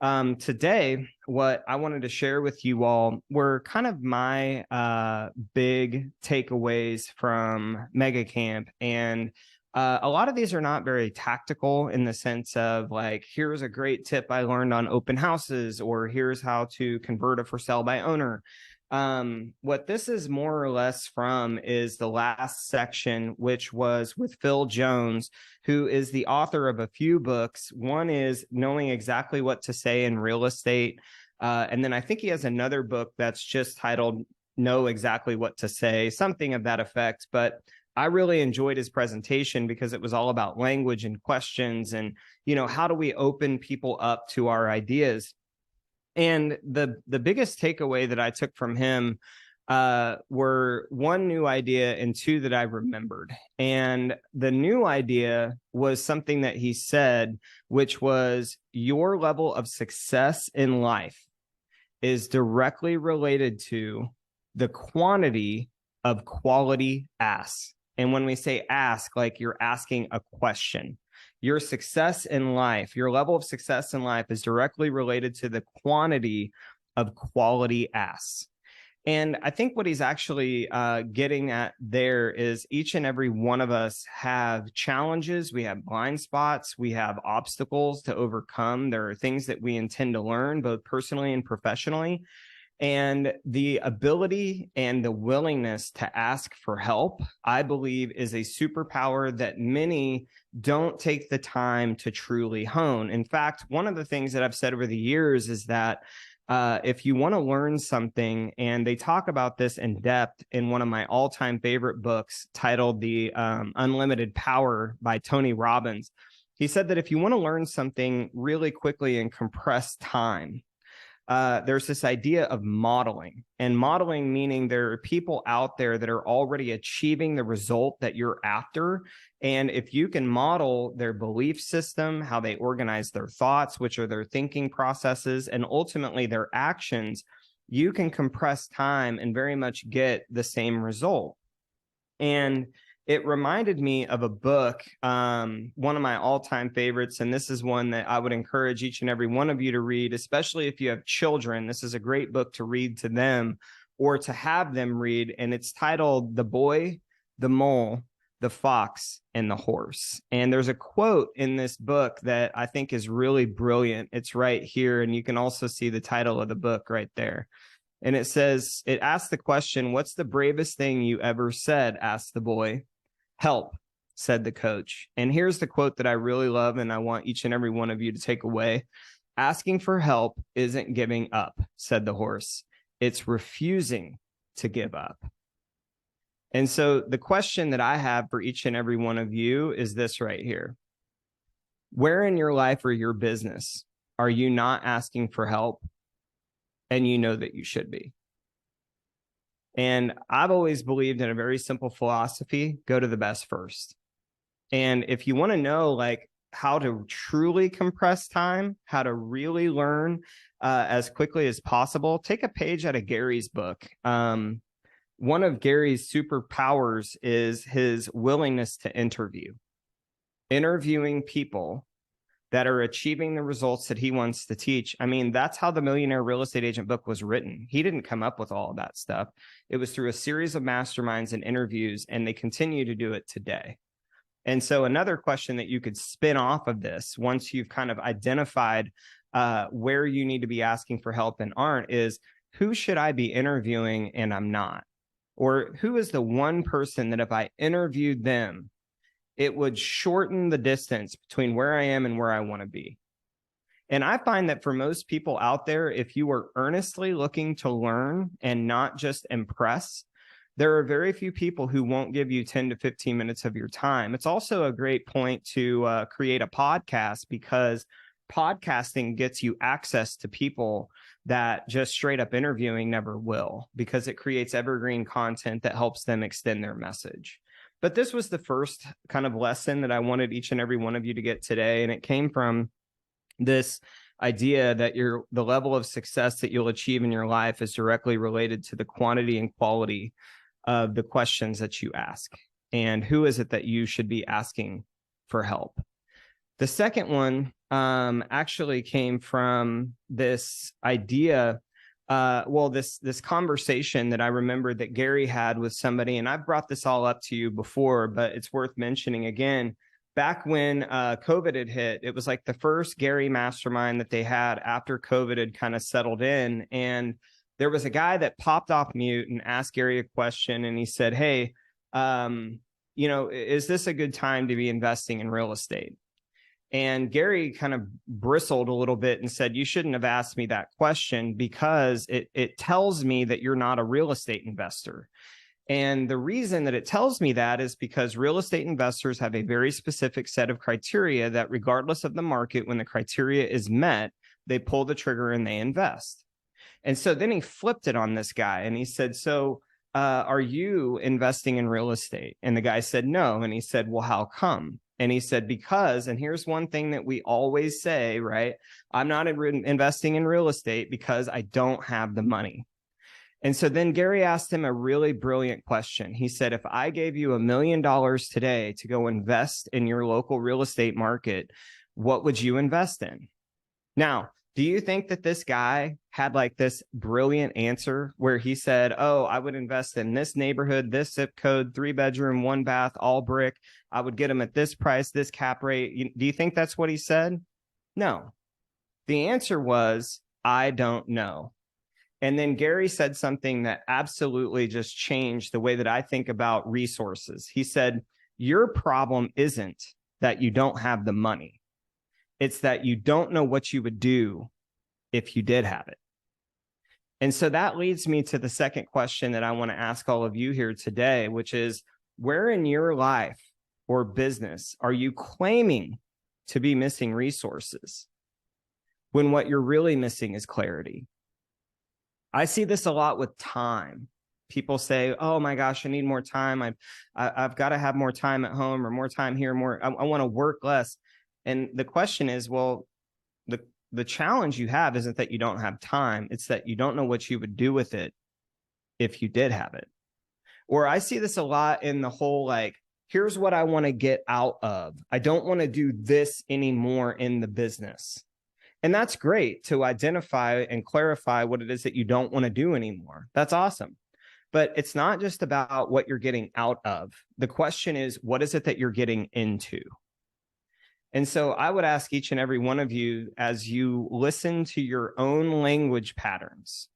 Today, what I wanted to share with you all were kind of my big takeaways from Mega Camp. And a lot of these are not very tactical in the sense of like, here's a great tip I learned on open houses, or here's how to convert a for sale by owner. What this is more or less from is the last section, which was with Phil Jones, who is the author of a few books. One is Knowing Exactly What to Say in Real Estate. And then I think he has another book that's just titled Know Exactly What to Say, something of that effect. But I really enjoyed his presentation because it was all about language and questions and, how do we open people up to our ideas? And the biggest takeaway that I took from him were one new idea and two that I remembered. And the new idea was something that he said, which was your level of success in life is directly related to the quantity of quality asks. And when we say ask, like you're asking a question. Your success in life, your level of success in life is directly related to the quantity of quality asks. And I think what he's actually getting at there is each and every one of us have challenges. We have blind spots. We have obstacles to overcome. There are things that we intend to learn, both personally and professionally. And the ability and the willingness to ask for help, I believe, is a superpower that many don't take the time to truly hone. In fact, one of the things that I've said over the years is that if you want to learn something, and they talk about this in depth in one of my all-time favorite books titled The Unlimited Power by Tony Robbins, he said that if you want to learn something really quickly in compressed time, there's this idea of modeling, and modeling meaning there are people out there that are already achieving the result that you're after. And if you can model their belief system, how they organize their thoughts, which are their thinking processes, and ultimately their actions, you can compress time and very much get the same result. And it reminded me of a book, one of my all-time favorites, and this is one that I would encourage each and every one of you to read, especially if you have children. This is a great book to read to them or to have them read, and it's titled The Boy, the Mole, the Fox, and the Horse. And there's a quote in this book that I think is really brilliant. It's right here, and you can also see the title of the book right there. And it says, it asks the question, what's the bravest thing you ever said? Asked the boy. Help, said the coach. And here's the quote that I really love, and I want each and every one of you to take away. Asking for help isn't giving up, said the horse. It's refusing to give up. And so the question that I have for each and every one of you is this right here. Where in your life or your business are you not asking for help, and you know that you should be? And I've always believed in a very simple philosophy: go to the best first. And if you want to know like how to truly compress time, how to really learn as quickly as possible, take a page out of Gary's book. One of Gary's superpowers is his willingness to interviewing people that are achieving the results that he wants to teach. I mean, that's how the Millionaire Real Estate Agent book was written. He didn't come up with all of that stuff. It was through a series of masterminds and interviews, and they continue to do it today. And so another question that you could spin off of this, once you've kind of identified where you need to be asking for help and aren't, is who should I be interviewing and I'm not? Or who is the one person that if I interviewed them, it would shorten the distance between where I am and where I want to be? And I find that for most people out there, if you are earnestly looking to learn and not just impress, there are very few people who won't give you 10 to 15 minutes of your time. It's also a great point to create a podcast, because podcasting gets you access to people that just straight up interviewing never will, because it creates evergreen content that helps them extend their message. But this was the first kind of lesson that I wanted each and every one of you to get today. And it came from this idea that the level of success that you'll achieve in your life is directly related to the quantity and quality of the questions that you ask. And who is it that you should be asking for help? The second one actually came from this idea, this conversation that I remember that Gary had with somebody, and I've brought this all up to you before, but it's worth mentioning again. Back when COVID had hit, it was like the first Gary mastermind that they had after COVID had kind of settled in. And there was a guy that popped off mute and asked Gary a question, and he said, "Hey, is this a good time to be investing in real estate?" And Gary kind of bristled a little bit and said, "You shouldn't have asked me that question because it tells me that you're not a real estate investor." And the reason that it tells me that is because real estate investors have a very specific set of criteria that regardless of the market, when the criteria is met, they pull the trigger and they invest. And so then he flipped it on this guy and he said, "So are you investing in real estate?" And the guy said, "No." And he said, "Well, how come?" And he said, "Because," and here's one thing that we always say, right? "I'm not investing in real estate because I don't have the money." And so then Gary asked him a really brilliant question. He said, "If I gave you $1 million today to go invest in your local real estate market, what would you invest in?" Now, do you think that this guy had like this brilliant answer where he said, "Oh, I would invest in this neighborhood, this zip code, 3-bedroom, 1-bath, all brick. I would get them at this price, this cap rate." Do you think that's what he said? No. The answer was, "I don't know." And then Gary said something that absolutely just changed the way that I think about resources. He said, "Your problem isn't that you don't have the money. It's that you don't know what you would do if you did have it." And so that leads me to the second question that I want to ask all of you here today, which is, where in your life or business are you claiming to be missing resources when what you're really missing is clarity? I see this a lot with time. People say, "Oh my gosh, I need more time. I've got to have more time at home or more time here, I want to work less." And the question is, well, the challenge you have isn't that you don't have time. It's that you don't know what you would do with it if you did have it. Or I see this a lot in the whole, like, here's what I want to get out of. I don't want to do this anymore in the business. And that's great to identify and clarify what it is that you don't want to do anymore. That's awesome. But it's not just about what you're getting out of. The question is, what is it that you're getting into? And so I would ask each and every one of you, as you listen to your own language patterns,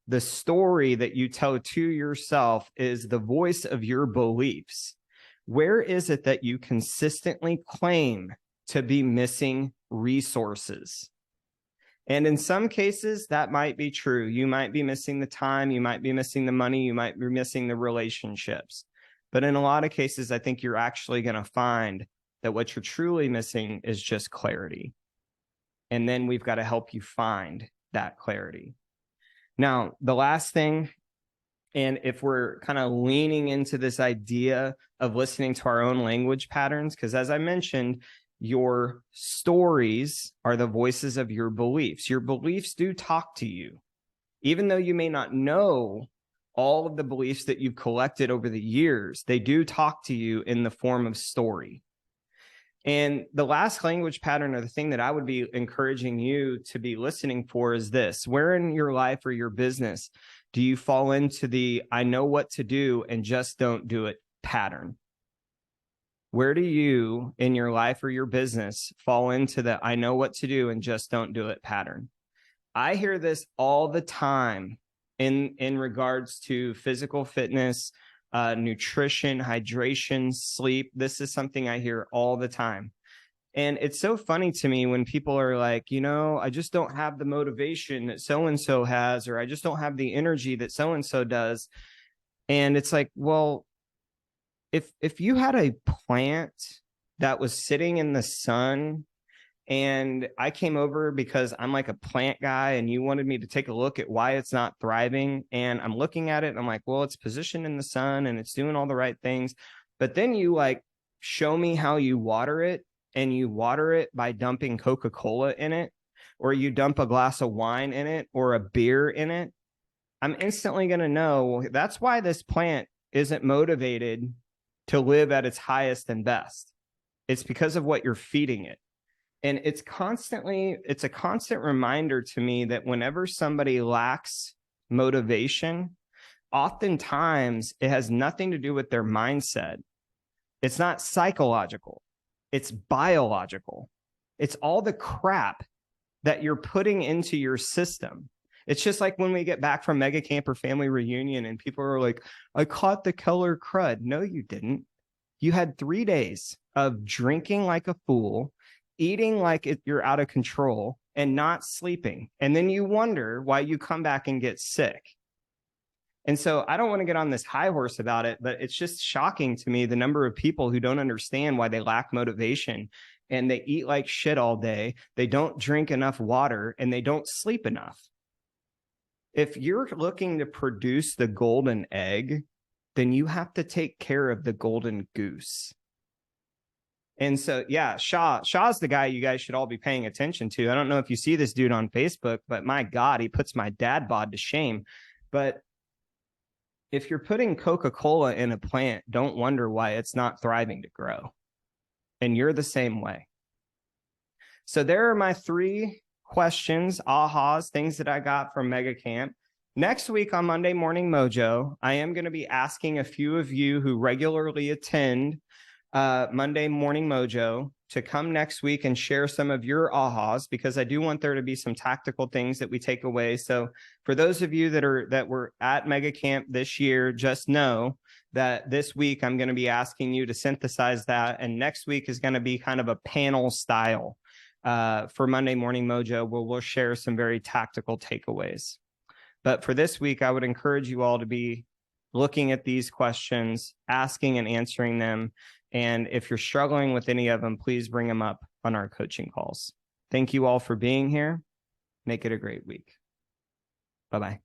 the story that you tell to yourself is the voice of your beliefs. Where is it that you consistently claim to be missing resources? And in some cases, that might be true. You might be missing the time, you might be missing the money, you might be missing the relationships. But in a lot of cases, I think you're actually going to find that what you're truly missing is just clarity. And then we've got to help you find that clarity. Now, the last thing, and if we're kind of leaning into this idea of listening to our own language patterns, because as I mentioned, your stories are the voices of your beliefs. Your beliefs do talk to you. Even though you may not know all of the beliefs that you've collected over the years, they do talk to you in the form of story. And the last language pattern, or the thing that I would be encouraging you to be listening for, is this: where in your life or your business do you fall into the "I know what to do and just don't do it" pattern? Where do you in your life or your business fall into the "I know what to do and just don't do it" pattern? I hear this all the time in regards to physical fitness, nutrition, hydration, sleep. This is something I hear all the time. And it's so funny to me when people are like, "I just don't have the motivation that so-and-so has," or "I just don't have the energy that so-and-so does." And it's like, well, if you had a plant that was sitting in the sun and I came over because I'm like a plant guy and you wanted me to take a look at why it's not thriving, and I'm looking at it and I'm like, well, it's positioned in the sun and it's doing all the right things. But then you like show me how you water it, and you water it by dumping Coca-Cola in it, or you dump a glass of wine in it or a beer in it. I'm instantly going to know that's why this plant isn't motivated to live at its highest and best. It's because of what you're feeding it. And it's a constant reminder to me that whenever somebody lacks motivation, oftentimes it has nothing to do with their mindset. It's not psychological, it's biological. It's all the crap that you're putting into your system. It's just like when we get back from mega camp or family reunion and people are like, I caught the killer crud. No, you didn't. You had 3 days of drinking like a fool, eating like you're out of control, and not sleeping. And then you wonder why you come back and get sick. And so I don't want to get on this high horse about it, but it's just shocking to me the number of people who don't understand why they lack motivation, and they eat like shit all day. They don't drink enough water, and they don't sleep enough. If you're looking to produce the golden egg, then you have to take care of the golden goose. And so, yeah, Shaw's the guy you guys should all be paying attention to. I don't know if you see this dude on Facebook, but my God, he puts my dad bod to shame. But if you're putting Coca-Cola in a plant, don't wonder why it's not thriving to grow. And you're the same way. So there are my 3 questions, ahas, things that I got from Mega Camp. Next week on Monday Morning Mojo, I am going to be asking a few of you who regularly attend Monday Morning Mojo to come next week and share some of your ahas, because I do want there to be some tactical things that we take away. So for those of you that were at Mega Camp this year, just know that this week I'm going to be asking you to synthesize that, and next week is going to be kind of a panel style for Monday Morning Mojo, where we'll share some very tactical takeaways. But for this week, I would encourage you all to be looking at these questions, asking and answering them. And if you're struggling with any of them, please bring them up on our coaching calls. Thank you all for being here. Make it a great week. Bye-bye.